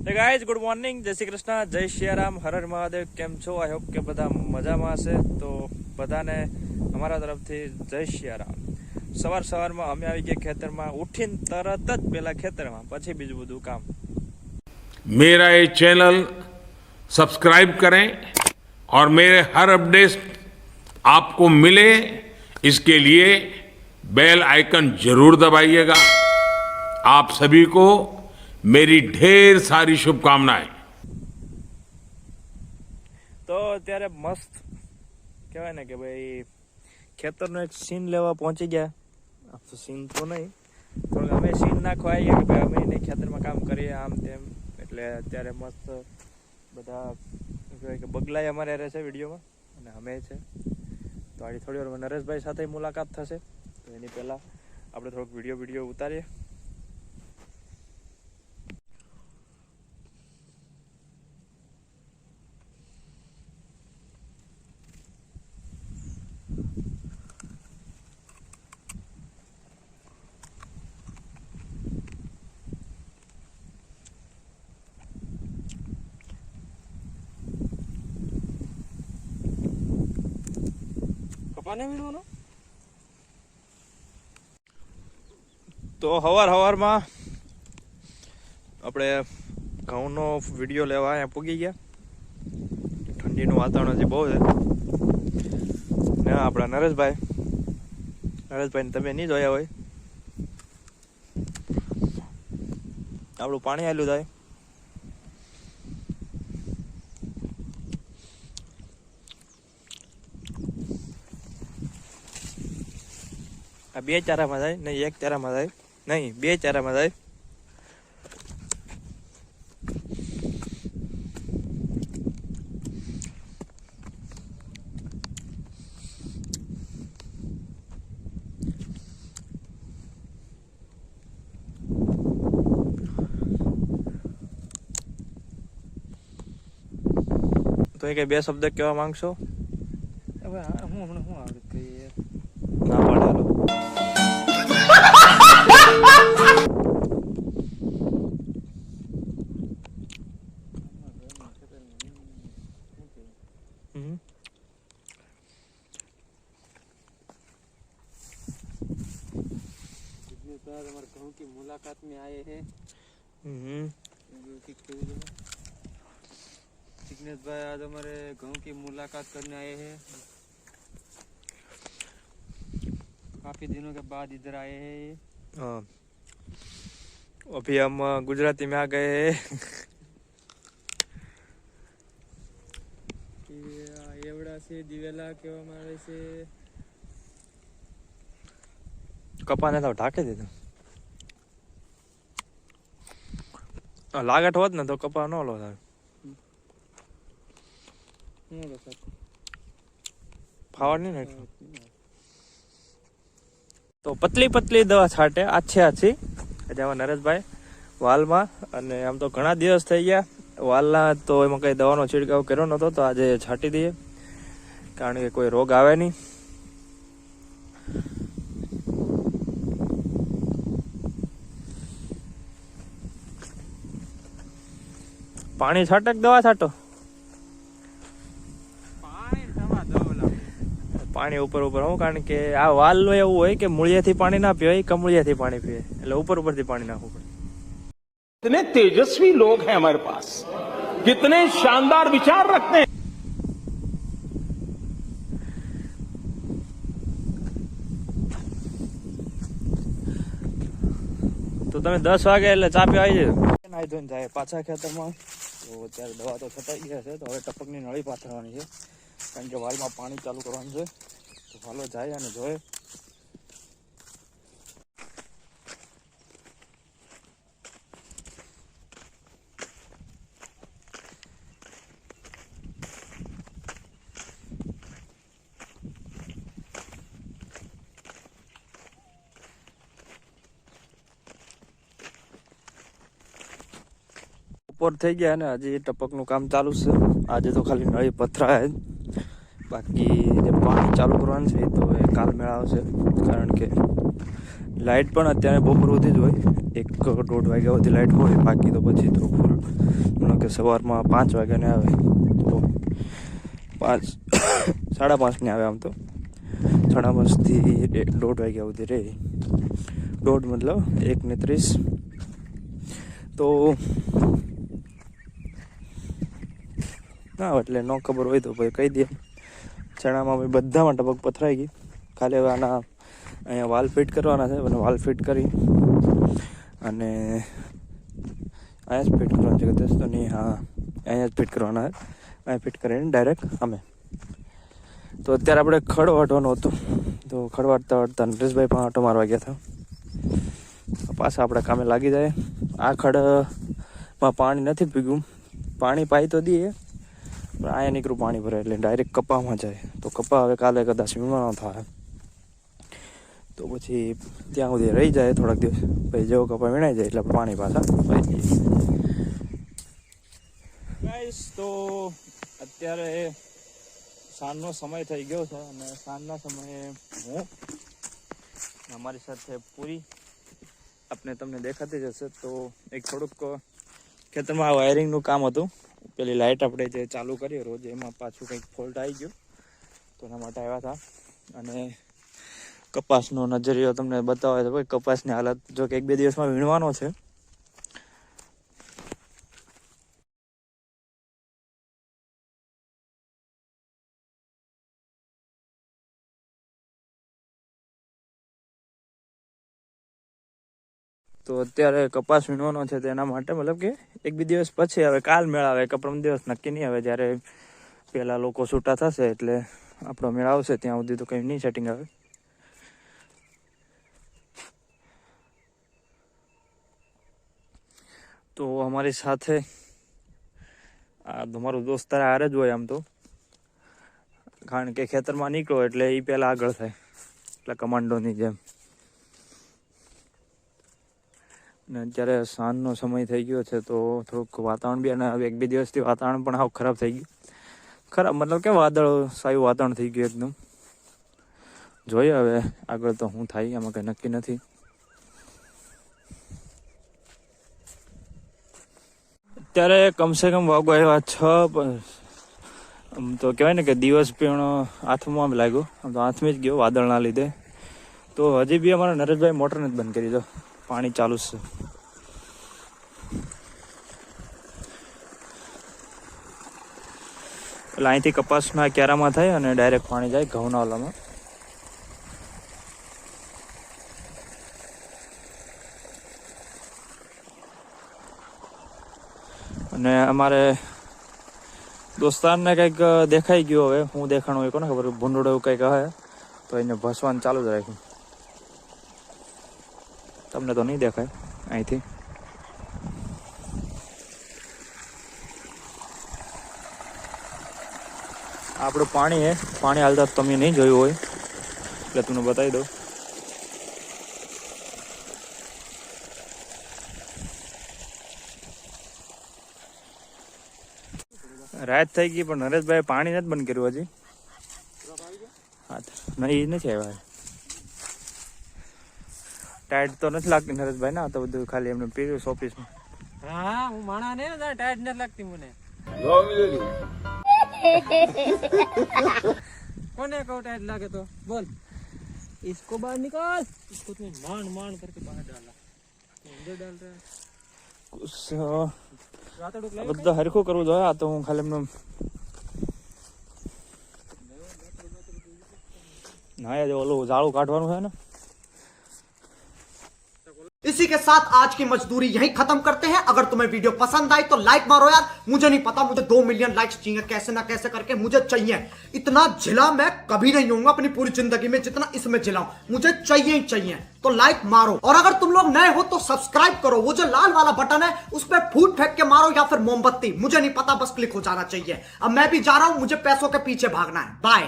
तो guys good morning, जय श्री कृष्ण, जय सियाराम, हर हर महादेव। केम छो? आई होप के बधा मजामां हशे। तो बधाने અમારા તરફથી જય સિયારામ। સવારમાં અમે આવી ગયા ખેતરમાં, ઉઠીને તરત જ પેલા ખેતરમાં, પછી બીજું બધું કામ। मेरा ये चैनल सब्सक्राइब करें और मेरे हर अपडेट आपको मिले, इसके लिए बेल आइकन जरूर दबाइएगा। आप सभी को मेरी ढेर सारी शुभकामनाएं। તો અત્યારે મસ્ત કહેવાય ને કે ભાઈ ખેતરનો એક સીન લેવા પહોંચી ગયા। તો સીન તો નહીં, પણ અમે સીન નાખવા આવીએ કે ભાઈ અમે એને ખેતરમાં કામ કરીએ આમ તેમ। એટલે અત્યારે મસ્ત બધા કહેવાય કે બગલાય અમારે રહે છે વિડીયોમાં અને અમે છે। તો આજે થોડી વાર નરેશભાઈ સાથે મુલાકાત થશે, તો એની પહેલાં આપણે થોડોક વિડીયો ઉતારીએ। તો હવારમાં આપણે ઘઉંનો વિડીયો લેવા અહીંયા પૂગી ગયા। ઠંડીનું વાતાવરણ હજી બહુ છે ને આપણા નરેશભાઈને તમે નહીં જોયા હોય, આપણું પાણી આવેલું થાય। આ બે ચારામાં થાય નહીં, એક ચારામાં થાય નહીં, બે ચારામાં થાય। તો એ કઈ બે શબ્દ કહેવા માંગશો? હવે હું હમણાં શું આવડે કહીએ ના પાડે હાલો। हमारे गाँव की मुलाकात में आए हैं। जिग्नेश भाई आज हमारे गाँव की मुलाकात करने आए हैं। काफी दिनों के बाद इधर आए हैं। हाँ, अभी हम गुजराती में आ गए हैं। एवड़ा से दिवेला कहेवामां आवे छे। કપાને તો ઢાંકી દીધું, લાગટ હોત ને તો કપા ન લો થાય, ફાવડ નહીં ને। તો પતલી દવા છાંટે આછી આજે નરેશભાઈ વાલમાં। અને આમ તો ઘણા દિવસ થઈ ગયા વાલના, તો એમાં કઈ દવાનો છિડકાવ કર્યો નતો, તો આજે છાંટી દઈએ કારણ કે કોઈ રોગ આવે નહીં। પાણી છાંટક દવા છાંટો, પાણી ઉપર હું, કારણ કે આ વાલ નું એવું હોય કે મૂળિયાથી પાણી ના પીવાય, કમળિયાથી પાણી પીવે, એટલે ઉપરથી પાણી નાખવું પડે। कितने तेजस्वी लोग हैं हमारे पास, कितने शानदार विचार रखते हैं। તો તમે 10 વાગે એટલે ચા પીવા આવી જજો। નાઈ ધોઈને જાય પાછા ખેતરમાં। તો અત્યારે દવા તો છટાઈ ગયા છે, તો હવે ટપકની નળી પાથરવાની છે, કારણ કે વાલમાં પાણી ચાલુ કરવાનું છે। તો હાલો જાય અને જોઈએ। ઉપર થઈ ગયા ને હજી ટપકનું કામ ચાલુ છે। આજે તો ખાલી નળી પથરાય, બાકી જે પાણી ચાલુ કરવાનું છે તો એ કાલ મેળાવશે, કારણ કે લાઇટ પણ અત્યારે બપોર સુધી જ હોય, 1-1.5 વાગ્યા સુધી લાઇટ હોય, બાકી તો પછી તો ફૂલ કે સવારમાં 5 વાગ્યાને આવે, તો 5 5:30 આવે. આમ તો 5:30 થી 1:30 વાગ્યા સુધી રહે. 1:30 મતલબ 1:30. તો ના એટલે ન ખબર હોય તો ભાઈ કહી દે. ચણામાં ભાઈ બધામાં ટપક પથરાઈ ગઈ. ખાલી હવે આના અહીંયા વાલ ફિટ કરવાના છે, અને વાલ ફિટ કરી અને અહીંયા જ ફિટ કરવાનું છે. કદાચ તો નહીં, હા અહીંયા જ ફિટ કરવાના છે. અહીંયા ફિટ કરીને ડાયરેક્ટ અમે. તો અત્યારે આપણે ખડ વાટવાનું હતું, તો ખડ વાટતા વાટતા નરેશભાઈ પણ આંટો મારવા ગયા હતા. પાછા આપણે કામે લાગી જાય. આ ખડમાં પાણી નથી પીગું, પાણી પાઈ તો દઈએ પણ અહીંયા નીકળું પાણી ભરાય એટલે ડાયરેક્ટ કપામાં જાય. તો કપા હવે કાલે કદાચ વીણવાનો થાય, તો પછી ત્યાં સુધી રહી જાય થોડાક દિવસ. પછી જેવો કપા વીણાઈ જાય એટલે આપણે પાણી પાછા પાઈ દઈએ. ગાઈસ, તો અત્યારે સાંજનો સમય થઈ ગયો છે, અને સાંજના સમયે હું અમારી સાથે પૂરી આપણે તમને દેખાતી જ હશે. તો એક થોડુંક ખેતરમાં વાયરિંગનું કામ હતું. પેલી લાઇટ આપણે જે ચાલુ કરીએ રોજ, એમાં પાછું કંઈક ફોલ્ટ આવી ગયો, તો એના માટે આવ્યા હતા. અને કપાસનો નજરિયો તમને બતાવે તો ભાઈ કપાસની હાલત જો કે 1-2 દિવસમાં વીણવાનો છે. તો અત્યારે કપાસ વીણવાનો છે, તેના માટે મતલબ કે 1-2 દિવસ પછી હવે કાલ મેળ આવે કે પરમ દિવસ નક્કી નહીં આવે. જ્યારે પેલા લોકો છૂટા થશે એટલે આપણો મેળ આવશે. ત્યાં સુધી તો કંઈ નહીં સેટિંગ આવે. તો અમારી સાથે આ તમારો દોસ્તાર હારે જ હોય આમ તો, કારણ કે ખેતરમાં નીકળો એટલે એ પહેલાં આગળ થાય, એટલે કમાન્ડોની જેમ. ને અત્યારે સાંજનો સમય થઈ ગયો છે, તો થોડુંક વાતાવરણ બી, અને હવે 1-2 દિવસથી વાતાવરણ પણ હાવ ખરાબ થઈ ગયું. ખરાબ મતલબ કે વાદળ સાયું વાતાવરણ થઈ ગયું એકદમ. જોઈએ હવે આગળ તો શું થાય, એમાં કંઈ નક્કી નથી. અત્યારે કમસે કમ વાગવા એવા 6, આમ તો કહેવાય ને કે દિવસ પણ હાથમાં લાગ્યો, આમ તો હાથમાં જ ગયો વાદળના લીધે. તો હજી બી અમારા નરેશભાઈ મોટર નથી બંધ કરી દો, પાણી ચાલુ છે. એટલે અહીંથી કપાસના ક્યારામાં થાય અને ડાયરેક્ટ પાણી જાય ઘઉંના ઓલામાં. અને અમારે દોસ્તારને કંઈક દેખાઈ ગયું, હવે હું દેખાણું એ કોને ખબર, ભૂંડોડો એવું કંઈક હે, તો એને ભસવાનું ચાલુ જ રાખ્યું. તમને તો નહીં દેખાય અહીંથી. આપણું પાણી હે, પાણી હાલતા તમે નહીં જોયું હોય એટલે તમને બતાવી દઉં. રાત થઈ ગઈ પણ નરેશભાઈ પાણી નથી બંધ કર્યું હજી. હા નહીં, એ નથી આવ્યા. ટાઈટ તો નથી લાગતી નરેશભાઈ ના, તો બધું ખાલી એમને પીર્યું ઓફિસમાં. હા, હું માણા ને ટાઈટ નથી લાગતી મને. કોને કહું ટાઈટ लागे तो बोल, इसको बाहर निकाल, इसको तू मान मान करके बाहर डाला, अंदर डाल रहा है. બધું હરખું કરવું જોઈએ. આ તો હું ખાલી એમને ના ઓલું જાળું કાઢવાનું છે ને. इसी के साथ आज की मजदूरी यहीं खत्म करते हैं. अगर तुम्हें वीडियो पसंद आई तो लाइक मारो यार. मुझे नहीं पता, मुझे 2 मिलियन लाइक्स चाहिए, कैसे ना कैसे करके मुझे चाहिए. इतना जिला मैं कभी नहीं होऊंगा अपनी पूरी जिंदगी में जितना इसमें जिला हूं. मुझे चाहिए ही चाहिए. तो लाइक मारो, और अगर तुम लोग नए हो तो सब्सक्राइब करो. वो जो लाल वाला बटन है उस पर फूट फेंक के मारो या फिर मोमबत्ती, मुझे नहीं पता, बस क्लिक हो जाना चाहिए. अब मैं भी जा रहा हूं, मुझे पैसों के पीछे भागना है. बाय.